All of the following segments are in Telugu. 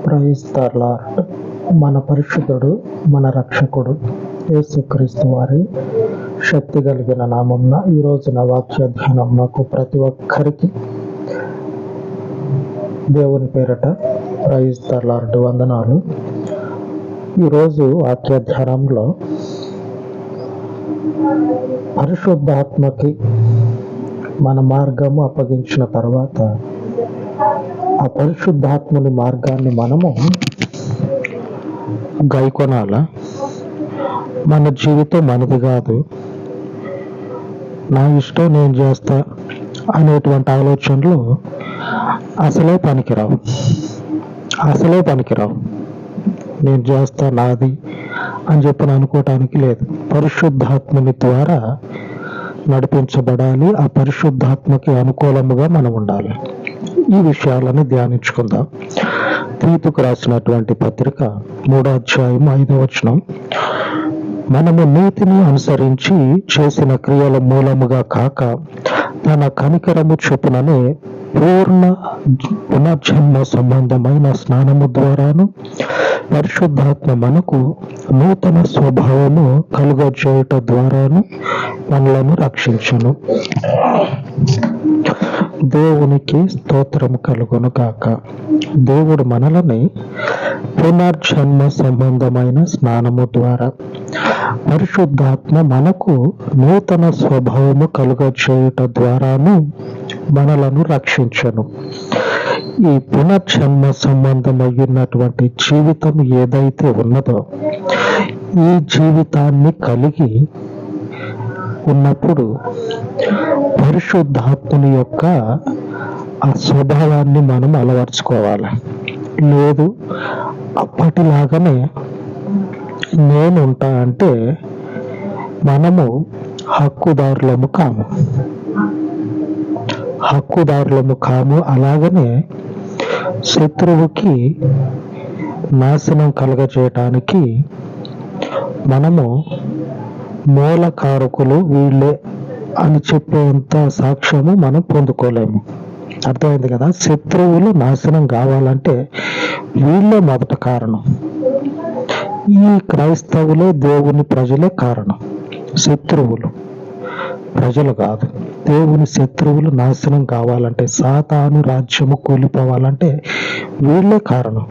Praise the lord. మన పరిశుద్ధుడు, మన రక్షకుడు యేసుక్రీస్తు వారి శక్తి కలిగిన నామంన ఈ రోజున వాక్య ధ్యానం నాకు ప్రతి ఒక్కరికి దేవుని పేరట ప్రైజ్ ద లార్డ్ వందనాలు. ఈరోజు వాక్య ధ్యానంలో పరిశుద్ధాత్మకి మన మార్గము అప్పగించిన తర్వాత ఆ పరిశుద్ధాత్మని మార్గాన్ని మనము గైకొనాల. మన జీవితం మనది కాదు, నా ఇష్టం నేను చేస్తా అనేటువంటి ఆలోచనలు అసలే పనికిరావు. నేను చేస్తా నాది అని చెప్పని అనుకోవటానికి లేదు. పరిశుద్ధాత్మని ద్వారా నడిపించబడాలి. ఆ పరిశుద్ధాత్మకి అనుకూలముగా మనం ఉండాలి. ఈ విషయాలను ధ్యానించుకుందాం. తీతుకు రాసినటువంటి పత్రిక 3వ అధ్యాయం 5వ వచనం, మనము నీతిని అనుసరించి చేసిన క్రియల మూలముగా కాక తన కనికరము చొప్పుననే పునర్జన్మ సంబంధమైన స్నానము ద్వారాను పరిశుద్ధాత్మ మనకు నూతన స్వభావము కలుగజేయుట ద్వారాను మనలను రక్షించును. దేవునికి స్తోత్రం కలుగును గాక. దేవుడు మనలని పునర్జన్మ సంబంధమైన స్నానము ద్వారా పరిశుద్ధాత్మ మనకు నూతన స్వభావము కలుగజేయుట ద్వారాను మనలను రక్షించను. ఈ పునర్జన్మ సంబంధమైనటువంటి జీవితం ఏదైతే ఉన్నదో, ఈ జీవితాన్ని కలిగి ఉన్నప్పుడు పరిశుద్ధాత్మని యొక్క ఆ స్వభావాన్ని మనం అలవర్చుకోవాలి. లేదు అప్పటిలాగానే నేనుంటా అంటే మనము హక్కుదారులము కాము. అలాగనే శత్రువుకి నాశనం కలగజేయటానికి మనము మూలకారకులు వీళ్ళే అని చెప్పేంత సాక్ష్యము మనం పొందుకోలేము. అర్థమైంది కదా? శత్రువులు నాశనం కావాలంటే వీళ్ళే మొదట కారణం. ఈ క్రైస్తవులే దేవుని ప్రజలే కారణం. శత్రువులు ప్రజలు కాదు. దేవుని శత్రువులు నాశనం కావాలంటే, సాతాను రాజ్యము కూలిపోవాలంటే వీళ్ళే కారణం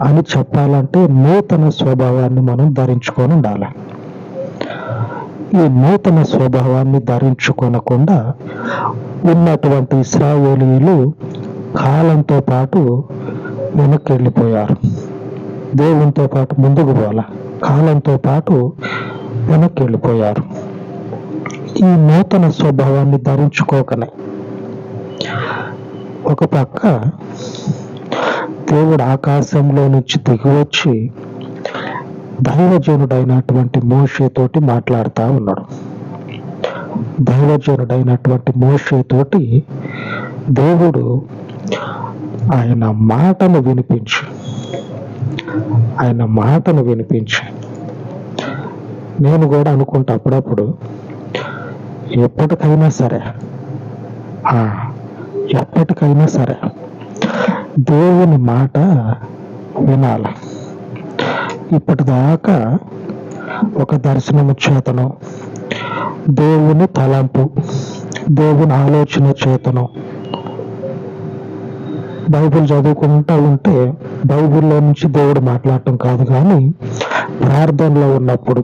అని చెప్పాలంటే నూతన స్వభావాన్ని మనం ధరించుకొని ఉండాలి. ఈ నూతన స్వభావాన్ని ధరించుకోనకుండా ఉన్నటువంటి ఇశ్రాయేలీయులు కాలంతో పాటు వెనక్కి వెళ్ళిపోయారు. దేవునితో పాటు ముందుకు పోల, కాలంతో పాటు వెనక్కి వెళ్ళిపోయారు. ఈ నూతన స్వభావాన్ని ధరించుకోకనే ఒక పక్క దేవుడు ఆకాశంలో నుంచి దిగివచ్చి దైవజనుడైనటువంటి మోషేతోటి మాట్లాడుతూ ఉన్నాడు. దైవజనుడైనటువంటి మోషేతోటి దేవుడు ఆయన మాటను వినిపించి నేను కూడా అనుకుంటా అప్పుడప్పుడు, ఎప్పటికైనా సరే దేవుని మాట వినాల. ఇప్పటిదాకా ఒక దర్శనము చేతనం, దేవుని తలంపు, దేవుని ఆలోచన చేతనం బైబిల్ చదువుకుంటూ ఉంటే బైబిల్లో నుంచి దేవుడు మాట్లాడటం కాదు, కానీ ప్రార్థనలో ఉన్నప్పుడు,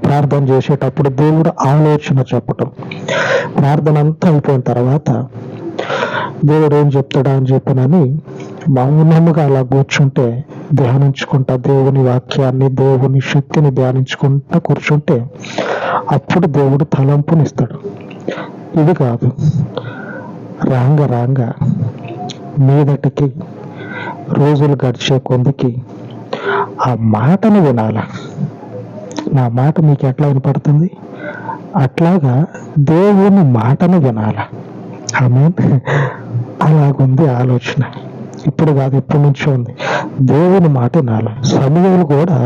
ప్రార్థన చేసేటప్పుడు దేవుడు ఆలోచన చెప్పటం. ప్రార్థన అంతా అయిపోయిన తర్వాత దేవుడు ఏం చెప్తాడా అని చెప్పనని మౌనముగా అలా కూర్చుంటే, ధ్యానించుకుంటా దేవుని వాక్యాన్ని, దేవుని శక్తిని ధ్యానించుకుంటా కూర్చుంటే అప్పుడు దేవుడు తలంపునిస్తాడు. ఇది కాదు, రాంగ మీదటికి రోజులు గడిచే కొందికి ఆ మాటను వినాల. నా మాట మీకు ఎట్లా వినపడుతుంది? అట్లాగా దేవుని మాటను వినాల. ఆమేన్. అలాగుంది ఆలోచన. ఇప్పుడు కాదు, ఎప్పటి నుంచో ఉంది. దేవుని మాట వినాలి. సమూయేలు కూడా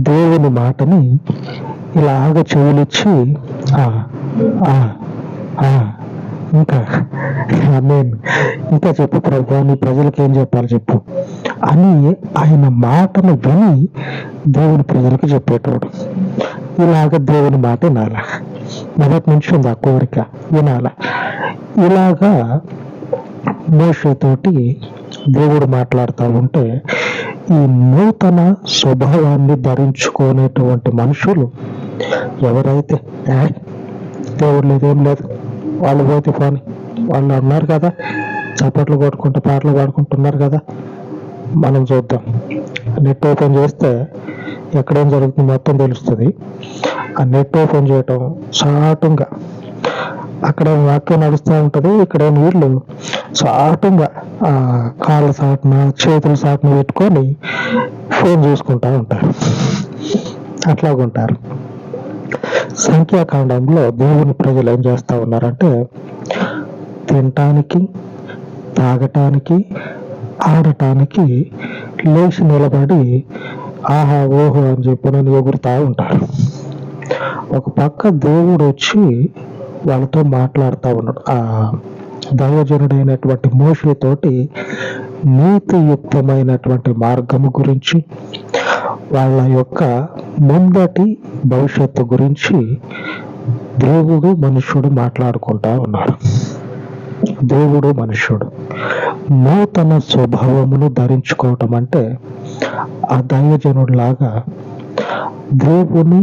దేవుని మాటని ఇలాగ చెవులిచ్చి ఇంకా నేను ఇంకా చెప్పు ప్రభు, నీ ప్రజలకు ఏం చెప్పాలి చెప్పు అని ఆయన మాటను విని దేవుని ప్రజలకు చెప్పేటోడు. ఇలాగ దేవుని మాట వినాల, మొదటి నుంచి ఉంది ఆ కోరిక, వినాల. ఇలాగా మోషేతోటి దేవుడు మాట్లాడుతూ ఉంటే ఈ నూతన స్వభావాన్ని ధరించుకునేటువంటి మనుషులు ఎవరైతే దేవుడు లేదు ఏం లేదు, వాళ్ళు పోతే పోని, వాళ్ళు అన్నారు కదా, చప్పట్లు కొట్టుకుంటూ పాటలు పాడుకుంటున్నారు కదా, మనం చూద్దాం. నెట్ ఓపెన్ చేస్తే ఎక్కడేం జరుగుతుంది మొత్తం తెలుస్తుంది. ఆ నెట్ ఓపెన్ చేయటం చాటుగా, అక్కడ వాక్యం నడుస్తూ ఉంటుంది, ఇక్కడే వీళ్ళు చాటుగా కాళ్ళ సాటున చేతుల సాటున పెట్టుకొని ఫోన్ చూసుకుంటా ఉంటారు. అట్లాగుంటారు. సంఖ్యాకాండంలో దేవుని ప్రజలు ఏం చేస్తా ఉన్నారంటే తినటానికి, తాగటానికి, ఆడటానికి లేచి నిలబడి ఆహా ఓహో అని చెప్పి నన్ను ఎగురుతా ఉంటారు. ఒక పక్క దేవుడు వచ్చి వాళ్ళతో మాట్లాడుతూ ఉన్నాడు. ఆ దైవజనుడైనటువంటి మోషేతోటి నీతియుక్తమైనటువంటి మార్గము గురించి, వాళ్ళ యొక్క ముందటి భవిష్యత్తు గురించి దేవుడు మనుష్యుడు మాట్లాడుకుంటా ఉన్నారు. దేవుడు మనుష్యుడు నూతన స్వభావమును ధరించుకోవటం అంటే ఆ దైవజనుడిలాగా దేవుని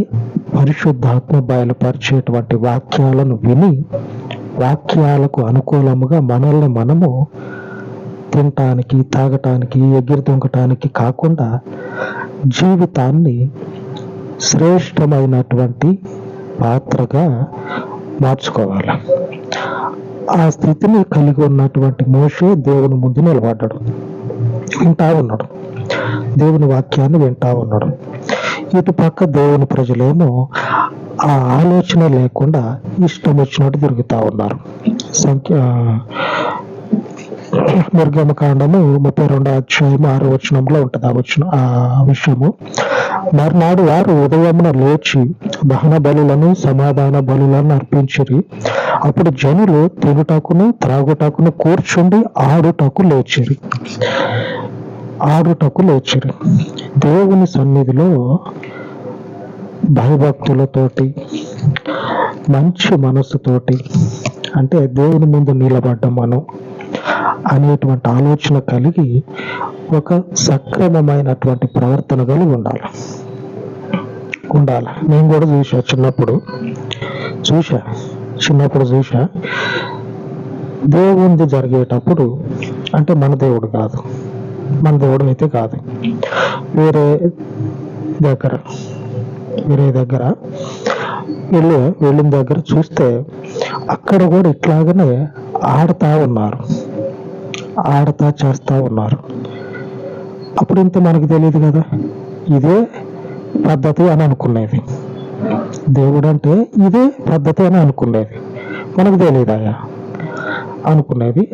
పరిశుద్ధాత్మ బయలుపరిచేటువంటి వాక్యాలను విని వాక్యాలకు అనుకూలముగా మనల్ని మనము తినటానికి, తాగటానికి, ఎగిరి దొంగటానికి కాకుండా జీవితాన్ని శ్రేష్టమైనటువంటి పాత్రగా మార్చుకోవాలి. ఆ స్థితిని కలిగి ఉన్నటువంటి మోషే దేవుని ముందు నిలబడ్డాడు, వింటా ఉన్నాడు, దేవుని వాక్యాన్ని వింటా ఉన్నాడు. ఇటు పక్క దేవుని ప్రజలేమో ఆ ఆలోచన లేకుండా ఇష్టం వచ్చినట్టు తిరుగుతా ఉన్నారు. నిర్గమకాండము 32వ అధ్యాయం 6వ వచనంలో ఉంటుంది ఆ విషయము. మర్నాడు వారు ఉదయమున లేచి దహన బలులను సమాధాన బలులను అర్పించిరి. అప్పుడు జనులు తినుటకును త్రాగుటకును కూర్చుండి ఆడుటకు లేచిరి. దేవుని సన్నిధిలో భయభక్తులతోటి, మంచి మనసుతోటి, అంటే దేవుని ముందు నిలబడ్డం మనం అనేటువంటి ఆలోచన కలిగి ఒక సక్రమమైనటువంటి ప్రవర్తన కలిగి ఉండాలి. నేను కూడా చిన్నప్పుడు చూసా దేవుంది జరిగేటప్పుడు, అంటే మన దేవుడు అయితే కాదు, వేరే దగ్గర వెళ్ళిన దగ్గర చూస్తే అక్కడ కూడా ఇట్లాగనే ఆడతా చేస్తా ఉన్నారు. అప్పుడు ఇంత మనకు తెలియదు కదా, ఇదే పద్ధతి అని అనుకునేది. దేవుడు అంటే ఇదే పద్ధతి అని అనుకునేది, మనకు తెలియదాయా అనుకునేది.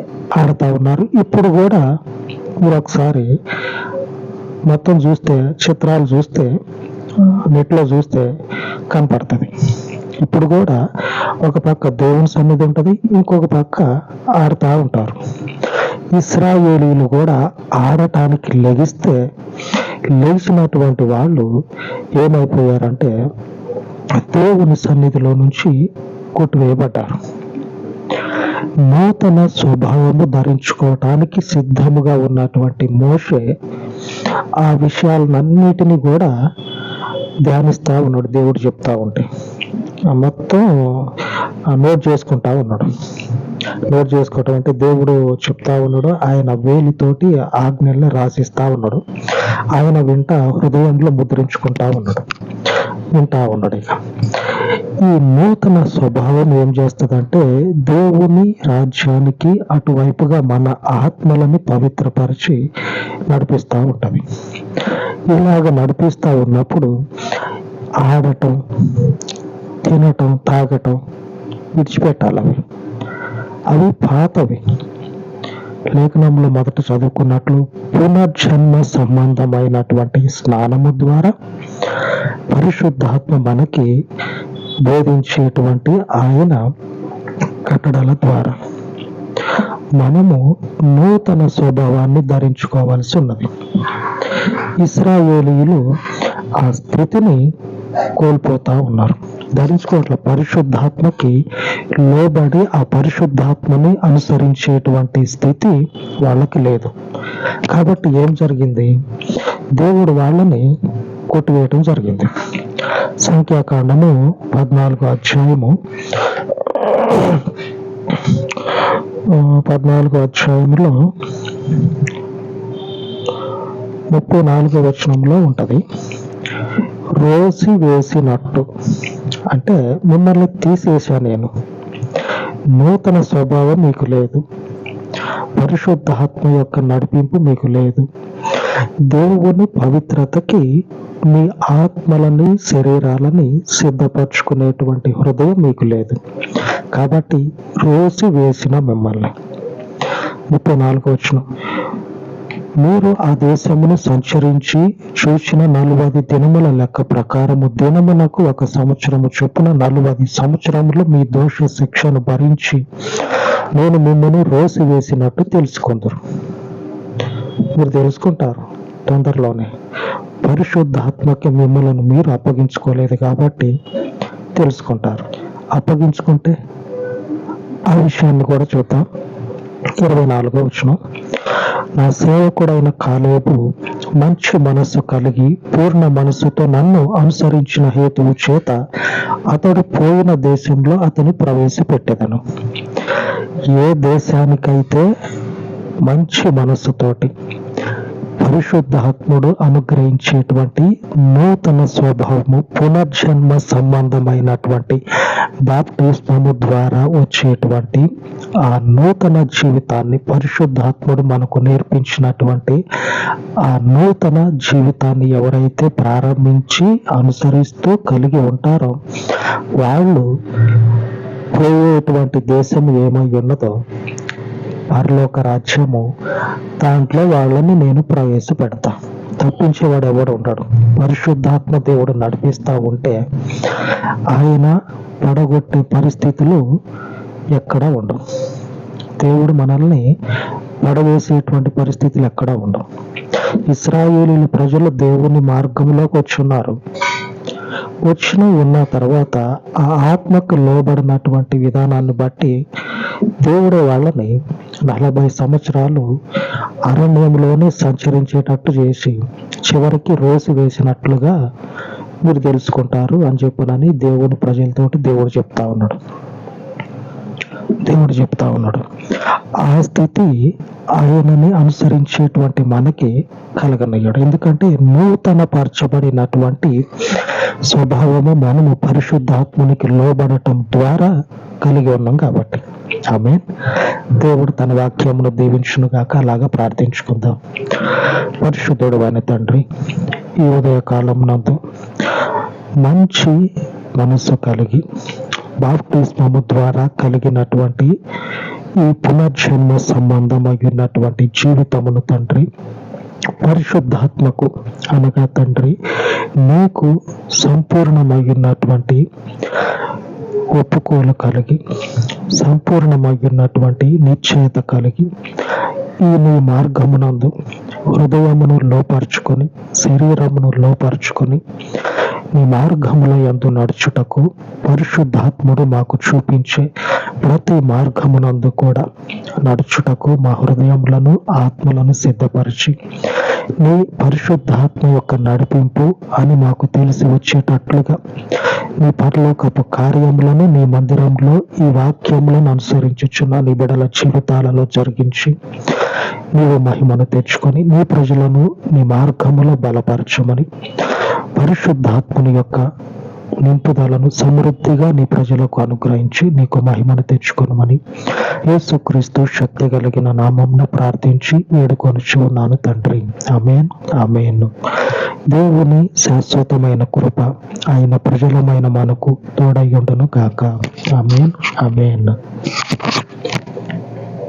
ఆడుతూ ఉన్నారు. ఇప్పుడు కూడా మీరు ఒకసారి మొత్తం చూస్తే, చిత్రాలు చూస్తే, నెట్లో చూస్తే కనపడుతుంది. ఇప్పుడు కూడా ఒక పక్క దేవుని సన్నిధి ఉంటుంది, ఇంకొక పక్క ఆడుతూ ఉంటారు. ఇశ్రాయేలీలు కూడా ఆడటానికి లేచినటువంటి వాళ్ళు ఏమైపోయారంటే దేవుని సన్నిధిలో నుంచి కొట్టివేయబడ్డారు. నూతన స్వభావము ధరించుకోవటానికి సిద్ధముగా ఉన్నటువంటి మోషే ఆ విషయాలన్నిటినీ కూడా ధ్యానిస్తా ఉన్నాడు. దేవుడు చెప్తా ఉంటే మొత్తం నోట్ చేసుకుంటా ఉన్నాడు. నోట్ చేసుకోవటం అంటే దేవుడు చెప్తా ఉన్నాడు, ఆయన వేలితోటి ఆజ్ఞల్ని రాసిస్తా ఉన్నాడు, ఆయన హృదయంలో ముద్రించుకుంటా వింటా ఉన్నాడు. ఇక ఈ నూతన స్వభావం ఏం చేస్తుందంటే దేవుని రాజ్యానికి అటువైపుగా మన ఆత్మలని పవిత్రపరిచి నడిపిస్తూ ఉంటది. ఇలాగ నడిపిస్తూ ఉన్నప్పుడు ఆడటం, తినటం, తాగటం విడిచిపెట్టాలి. అవి పాతవి. లేఖనంలో మొదట చదువుకున్నట్లు పునర్జన్మ సంబంధమైనటువంటి స్నానము ద్వారా పరిశుద్ధాత్మ మనకి బోధించేటువంటి ఆయన కట్టడల ద్వారా మనము నూతన స్వభావాన్ని ధరించుకోవాల్సి ఉన్నది. ఇశ్రాయేలీయులు ఆ స్థితిని కోల్పోతా ఉన్నారు. ధరించుకోవట్ల పరిశుద్ధాత్మకి లోబడి ఆ పరిశుద్ధాత్మని అనుసరించేటువంటి స్థితి వాళ్ళకి లేదు. కాబట్టి ఏం జరిగింది? దేవుడు వాళ్ళని కొట్టివేయటం జరిగింది. సంఖ్యాకాండము 14వ అధ్యాయము 14వ అధ్యాయంలో 34వ వచనంలో ఉంటది. రోసి వేసినట్టు అంటే మిమ్మల్ని తీసేసా నేను, నూతన స్వభావం మీకు లేదు, పరిశుద్ధాత్మ యొక్క నడిపింపు మీకు లేదు, దేవుని పవిత్రతకి మీ ఆత్మలని శరీరాలని సిద్ధపరచుకునేటువంటి హృదయం మీకు లేదు. కాబట్టి రోసి వేసిన మిమ్మల్ని. 34వ వచనం, మీరు ఆ దేశమును సంచరించి చూసిన 40 దినముల లెక్క ప్రకారము దినమునకు 1 సంవత్సరము చొప్పున 40 సంవత్సరములు మీ దోష శిక్షను భరించి నేను మిమ్మల్ని రోసి వేసినట్టు తెలుసుకుందరు. మీరు తెలుసుకుంటారు తొందరలోనే. పరిశుద్ధాత్మకి మిమ్మల్ని మీరు అప్పగించుకోలేదు కాబట్టి తెలుసుకుంటారు. అప్పగించుకుంటే ఆ విషయాన్ని కూడా చూద్దాం. 24వ వచనం, నా సేవకుడైన కాలేబు మంచి మనస్సు కలిగి పూర్ణ మనస్సుతో నన్ను అనుసరించిన హేతువు చేత అతడు పోయిన దేశంలో అతని ప్రవేశపెట్టెదను. ఏ దేశానికైతే మంచి మనస్సుతోటి పరిశుద్ధాత్ముడు అనుగ్రహించేటువంటి నూతన స్వభావము, పునర్జన్మ సంబంధమైనటువంటి బాప్టిస్మము ద్వారా వచ్చేటువంటి ఆ నూతన జీవితాన్ని, పరిశుద్ధాత్ముడు మనకు నేర్పించినటువంటి ఆ నూతన జీవితాన్ని ఎవరైతే ప్రారంభించి అనుసరిస్తూ కలిగి ఉంటారో వాళ్ళు పోయేటువంటి దేశం ఏమై ఉన్నదో పరలోక రాజ్యము, దాంట్లో వాళ్ళని నేను ప్రవేశపెడతా. తప్పించేవాడు ఎవడు ఉండడు. పరిశుద్ధాత్మ దేవుడు నడిపిస్తా ఉంటే ఆయన పడగొట్టే పరిస్థితులు ఎక్కడా ఉండవు. దేవుడు మనల్ని పడవేసేటువంటి పరిస్థితులు ఎక్కడా ఉండవు. ఇశ్రాయేలీయుల ప్రజలు దేవుని మార్గంలోకి వచ్చున్నారు. ఉన్న తర్వాత ఆ ఆత్మకు లోబడినటువంటి విధానాన్ని బట్టి దేవుడు వాళ్ళని 40 సంవత్సరాలు అరణ్యంలోనే సంచరించేటట్టు చేసి చివరికి రోసి వేసినట్లుగా మీరు తెలుసుకుంటారు అని చెప్పనని దేవుని ప్రజలతోటి దేవుడు చెప్తా ఉన్నాడు. ఆ స్థితి ఆయనని అనుసరించేటువంటి మనకి కలగనయ్యాడు. ఎందుకంటే నూతన పరచబడినటువంటి స్వభావము మనము పరిశుద్ధాత్మునికి లోబడటం ద్వారా కలిగి ఉన్నాం కాబట్టి. ఆమేన్. దేవుడు తన వాక్యమును దీవించును గాక. అలాగా ప్రార్థించుకుందాం. పరిశుద్ధుడు అయిన తండ్రి, ఈ ఉదయకాలం నందు మంచి మనసు కలిగి బాప్తిస్మము ద్వారా కలిగినటువంటి ఈ పునర్జన్మ సంబంధమైనటువంటి జీవితమును తండ్రి, పరిశుద్ధాత్మకు అనగా తండ్రి నీకు సంపూర్ణమైనటువంటి ఒప్పుకోలు కలిగి, సంపూర్ణమైనటువంటి నిశ్చయత కలిగి ఈ నీ మార్గమునందు హృదయమును లోపరుచుకొని, శరీరమును లోపరుచుకొని నీ మార్గముల యందు నడుచుటకు పరిశుద్ధాత్ముడు మాకు చూపించే ప్రతి మార్గమునందు కూడా నడుచుటకు మా హృదయములను, ఆత్మలను సిద్ధపరిచి నీ పరిశుద్ధాత్మ యొక్క నడిపింపు అని మాకు తెలిసి వచ్చేటట్లుగా నీ పరలోకపు కార్యములను నీ మందిరంలో ఈ వాక్యములను అనుసరించుచున్న నీ బిడ్డల జీవితాలలో జరిగించి నీవు మహిమను తెచ్చుకొని నీ ప్రజలను నీ మార్గములో బలపరచమని, పరిశుద్ధాత్మని యొక్క నింపుదలను సమృద్ధిగా నీ ప్రజలకు అనుగ్రహించి నీకు మహిమను తెచ్చుకొనమని యేసుక్రీస్తు శక్తి కలిగిన నామమున ప్రార్థించి వేడుకొనుచున్నాను తండ్రి. ఆమేన్, ఆమేన్. దేవుని శాశ్వతమైన కృప ఆయన ప్రజలమైన మనకు తోడయ్యుండును గాక. ఆమేన్, ఆమేన్.